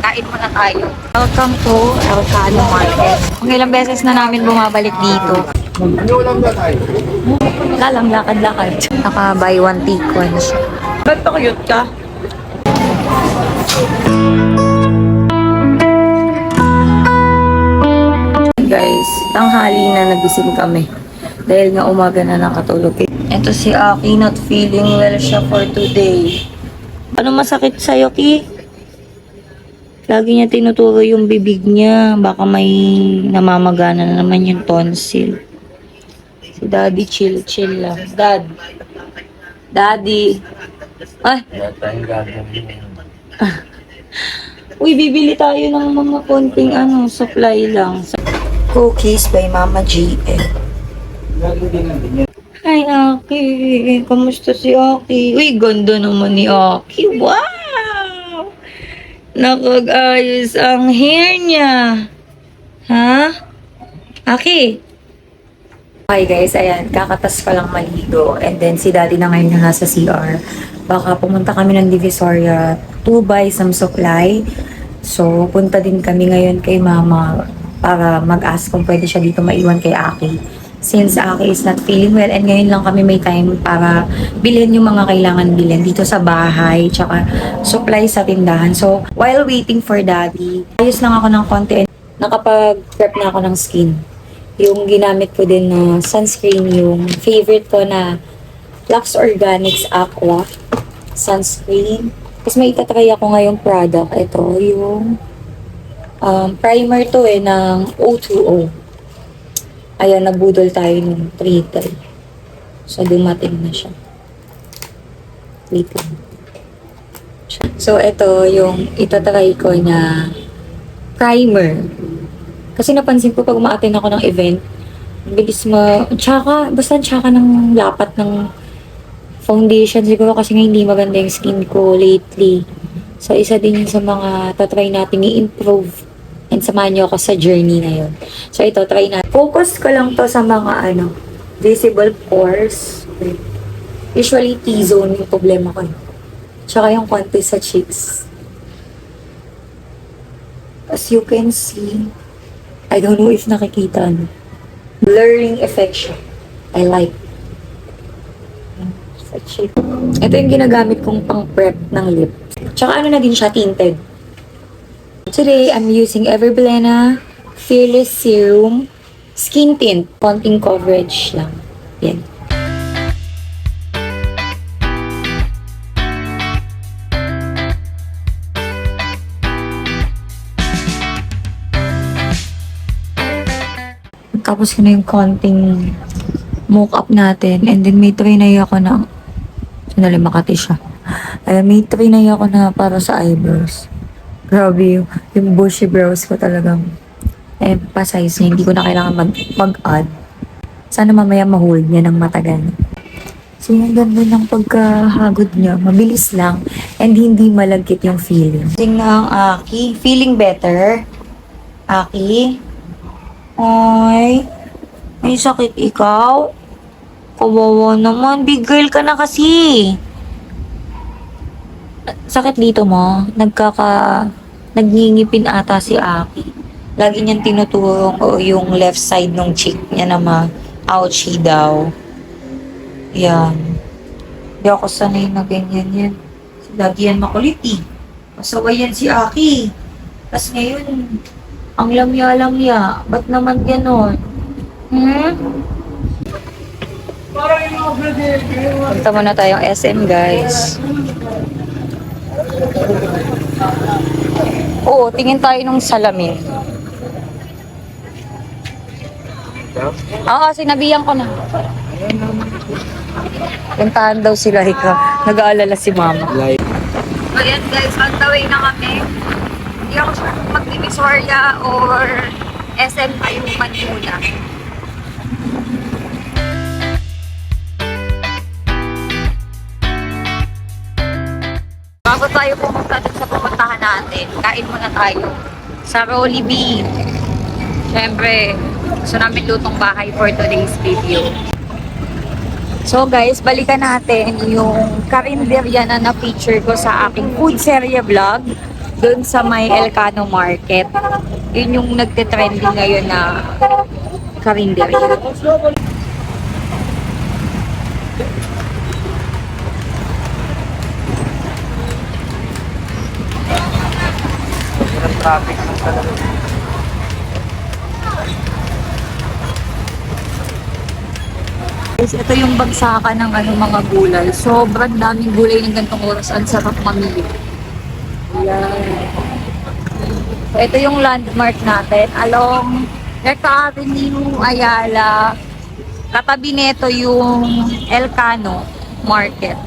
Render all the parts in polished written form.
Kain muna tayo. Welcome to Elcano Market. Kung ilang beses na namin bumabalik dito. Wala lang, lakad-lakad. Naka buy one take one siya. Ba't pa cute ka? Guys, tanghali na nagising kami. Dahil nga umaga na nakatulog. Ito si Aki, not feeling well siya for today. Ano masakit sa'yo, Ki? Lagi niya tinuturo yung bibig niya. Baka may namamagana na naman yung tonsil. Si Daddy chill lang. Daddy. Ay. Uy, bibili tayo ng mga konting supply lang. Cookies by Mama GM. Hi, Aki. Kamusta si Aki? Uy, ganda naman ni Aki. Wow! Nakag-ayos ang hair niya. Ha? Aki? Hi guys, ayan. Kakatas pa lang maligo. And then si Daddy na ngayon na nasa CR. Baka pumunta kami ng Divisoria to buy some supply. So, punta din kami ngayon kay Mama para mag-ask kung pwede siya dito maiwan kay Aki. Since Aki is not feeling well and ngayon lang kami may time para bilhin yung mga kailangan bilhin dito sa bahay tsaka supply sa tindahan. So, while waiting for Daddy, ayos lang ako ng konti and nakapag-prep na ako ng skin. Yung ginamit ko din na sunscreen, yung favorite ko na Lux Organics Aqua sunscreen. Tapos may itatry ako ngayong product. Ito, yung primer to ng O2O. Ayan, nabudol tayo ng 3-3. So, dumating na siya. Wait lang. So, ito yung itatry ko na primer. Kasi napansin ko pag ma-attend ako ng event, bilis basta tsaka ng lapat ng foundation. Siguro kasi nga hindi maganda yung skin ko lately. So, isa din sa mga tatry natin i-improve. And samahan niyo ako sa journey na yun. So, ito, try na. Focus ko lang to sa mga, visible pores. Usually, T-zone yung problema ko. Tsaka yung konti sa cheeks. As you can see, I don't know if nakikita, blurring effect siya. I like. Sa cheek. Ito yung ginagamit kong pang-prep ng lip. Tsaka na din siya, tinted. Today, I'm using Everblena Fearless Serum Skin Tint. Konting coverage lang. Yan. Tapos ko na yung konting mock-up natin. And then may trinay ako ng... Sandali, Makati siya. May trinay ako na para sa eyebrows. Grabe yung bushy brows ko talagang emphasize niya. Hindi ko na kailangan mag-add. Sana mamaya ma-hold niya ng matagal. So yung ganda ng pagkahagod niya. Mabilis lang and hindi malagkit yung feeling. Tingnan ang Aki. Feeling better? Aki? Ay, may sakit ikaw? Kawawa naman. Big girl ka na kasi. Sakit dito mo? Nagngingipin ata si Aki. Lagi niyang tinuturo yung left side ng cheek niya na ouchie daw. Yan. Hindi ako sanay na ganyan yan. Lagi yan makulit eh. Pasaway yan si Aki. Tapos ngayon, ang lamya-lamya. Ba't naman ganon? Punta muna tayong SM, guys. Oo, tingin tayo nung salamin. Oo, sinabihan ko na. Puntahan daw sila, nag-aalala si Mama. Ayan guys, on the way na kami. Hindi ako sure kung mag-Divisoria or SM tayo Manila. Bago tayo pumunta dun sa pupuntahan natin, kain muna tayo sa Jollibee. Siyempre, gusto namin lutong bahay for today's video. So guys, balikan natin yung karinderya na na-feature ko sa aking food serye vlog. doon sa may Elcano Market. Yun yung nagte-trending ngayon na karinderya. Traffic ng talaga. Guys, ito yung bagsakan ng mga gulay. Sobrang daming gulay ng ganitong oras. Ang sarap mamili. Ayan. So, ito yung landmark natin. Along Recto Avenue, Ayala. Katabi nito yung Elcano Market.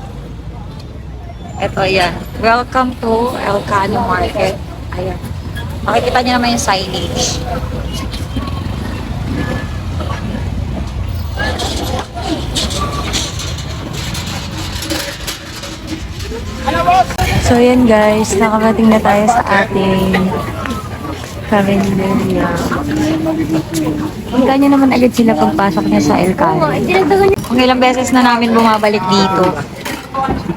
Ito, yan. Welcome to Elcano Market. Ayan. Makikita niyo naman yung signage. So yan guys, nakarating na tayo sa ating karinderya. Punta niyo naman agad sila pagpasok niya sa Elcano. Kung ilang beses na namin bumabalik dito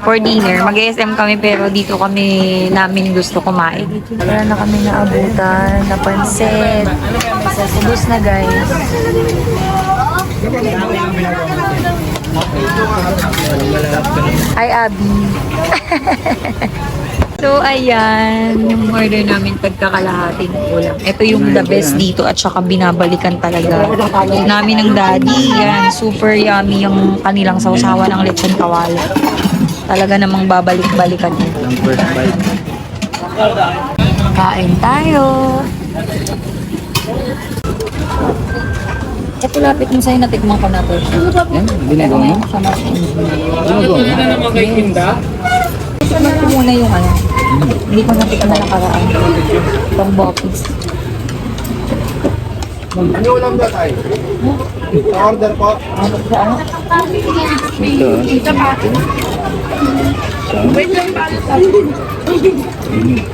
for dinner. Mag-SM kami pero dito kami namin gusto kumain. Wala na kami naabutan, napansit. Ubus na guys. Hi, Abby. So, ayan, yung order namin pagkakalahating ulam. Ito yung the best dito at saka binabalikan talaga namin ng daddy. Yan, super yummy yung kanilang sausawan ng lechon kawali. Talaga namang babalik-balikan ito. Kain tayo. Ito lapit mo sa'yo, natikman ko na to. Yan, ginagawa mo? Hindi na naman kay Kinda. Tikman ko muna yung ano. Hindi ko natikman na nakaraan. Itong bopis. Ano ulam na tayo? Order po. Ano sa ano? Wait lang ba?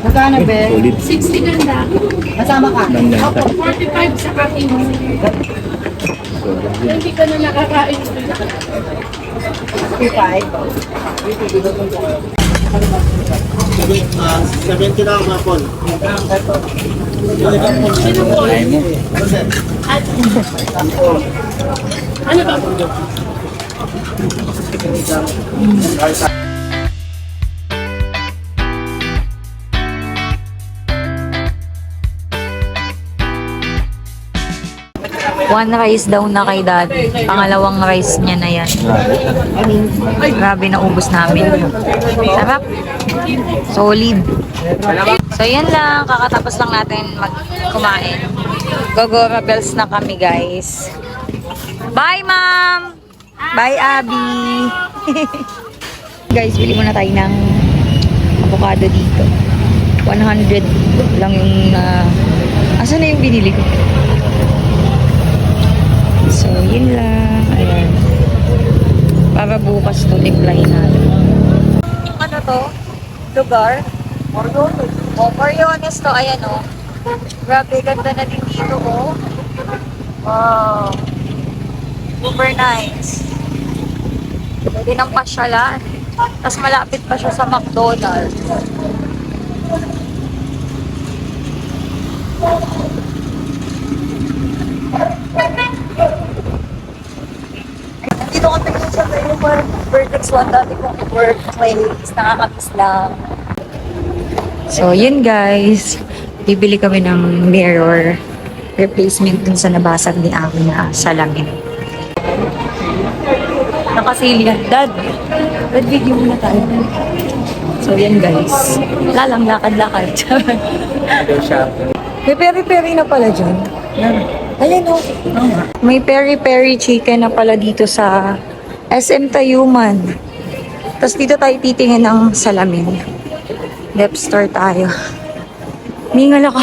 Magkano be? 60 ganda. Kasama ka? Opo, 45 sa akin. Hindi ka na nakakain. 70 na mga pon. Ay mo. Ano ba? One rice daw na kay daddy. Pangalawang rice niya na yan. Grabe, naubos namin. Sarap. Solid. So, yan lang. Kakatapos lang natin kumain. Gogora bells na kami, guys. Bye, ma'am! Bye, Abby! Guys, bili muna tayo ng avocado dito. 100 lang yung asan na yung binili ko? So, yun lang. Ayan. Para bukas to, timplahin natin. Ano to? Lugar? Moriones. Oh, Moriones to. Ayan, oh. Grabe, ganda na din dito, oh. Wow. Super nice. Pwede ng pasyalan. Tapos malapit pa siya sa McDonald's. Dito kami sa Vertex 1 dati kong workplace. Nakakamiss lang. So, yun guys. Bibili kami ng mirror replacement dun sa nabasag ni Ami na salamin. Nakasilihan. Dad, video muna tayo. So, yan guys. Lalang, lakad-lakad. May peri-peri na pala dyan. Ayan o. May peri-peri chicken na pala dito sa SM Tayuman. Tapos dito tayo titingin ng salamin. Dep store tayo. Mingal ako.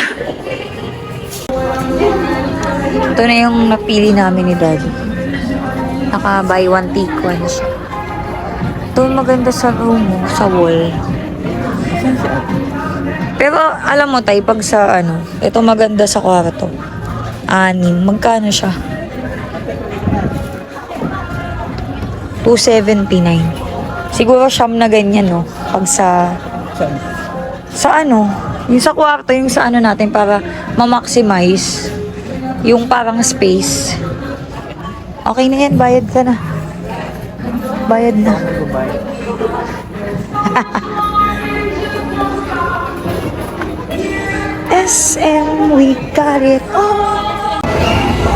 Ito na yung napili namin ni Daddy. Naka buy one take one siya. Ito maganda sa room, sa wall. Pero alam mo tay, pag sa ano, ito maganda sa kwarto. 6. Magkano siya? 279. Siguro siyam na ganyan, no? Pag sa ano, Yung sa kwarto, yung sa ano natin para ma-maximize yung parang space. Okay na yan, bayad ka na. Bayad na. SM, we got it.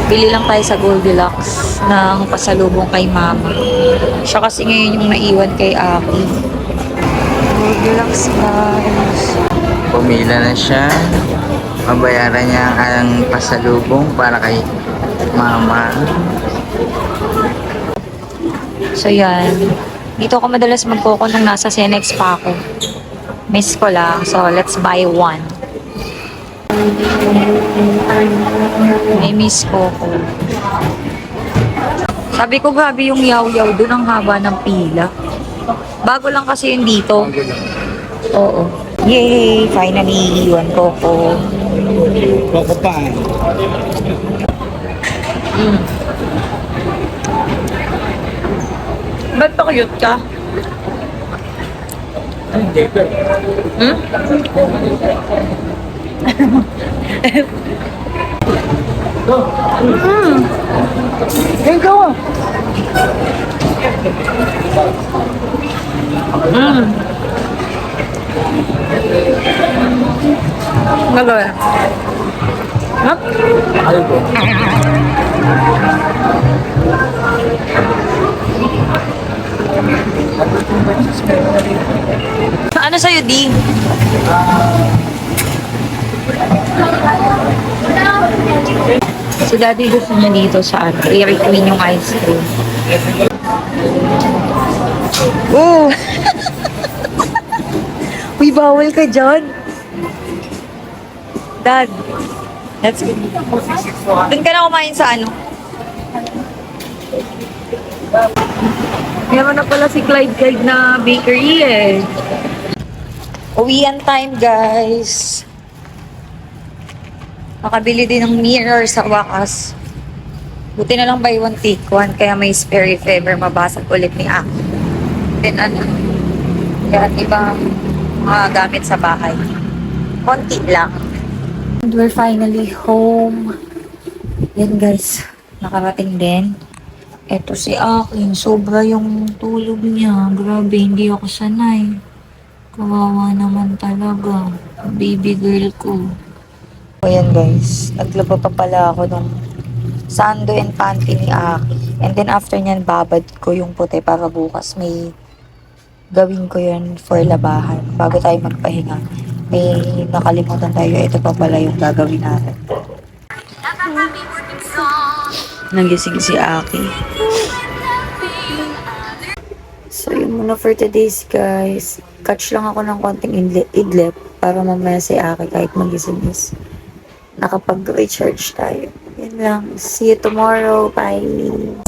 Bili lang tayo sa Goldilocks ng pasalubong kay mama. Siya kasi ngayon yung naiwan kay Aki. Goldilocks guys. Pumila na siya. Mabayaran niya ang pasalubong para kay mama. So yan. Dito ako madalas magkoko nung nasa Cenex pa ako. Miss ko lang. So let's buy one. May miss ko. Sabi ko grabe yung yaw-yaw doon ang haba ng pila. Bago lang kasi yun dito. Oo. Yay! Finally, iwan ko. Coco pa. Ba't pa cute ka? Hmm? Hey, go! Nagawin. Ha? Ano sa'yo, Di? Si Daddy gusto niya dito sa ano, Dairy Queen yung ice cream. Oh! Uy, bawal ka dyan. Dad, let's go. Doon ka na kumain sa ano? Meron na pala si Clyde na bakery eh. Uwian time, guys. Makabili din ng mirror sa wakas. Buti na lang buy one take one, kaya may spare if ever mabasag ulit ni Aki. Then ano, kaya ibang mga gamit sa bahay. Konti lang. And we're finally home. Yan guys, nakarating din. Eto si Akin, sobra yung tulog niya. Grabe, hindi ako sanay. Kawawa naman talaga. Baby girl ko. O yan guys, naglaba pa pala ako nung sando and panty ni Aki. And then after nyan, babad ko yung puti para bukas may gawin ko yun for labahan. Bago tayo magpahinga, may nakalimutan tayo. Ito pa pala yung gagawin natin. Nagising si Aki. So yun muna for today's guys. Catch lang ako ng konting idlip para mamaya si Aki kahit magising is nakapag-recharge tayo. Yun lang. See you tomorrow. Bye.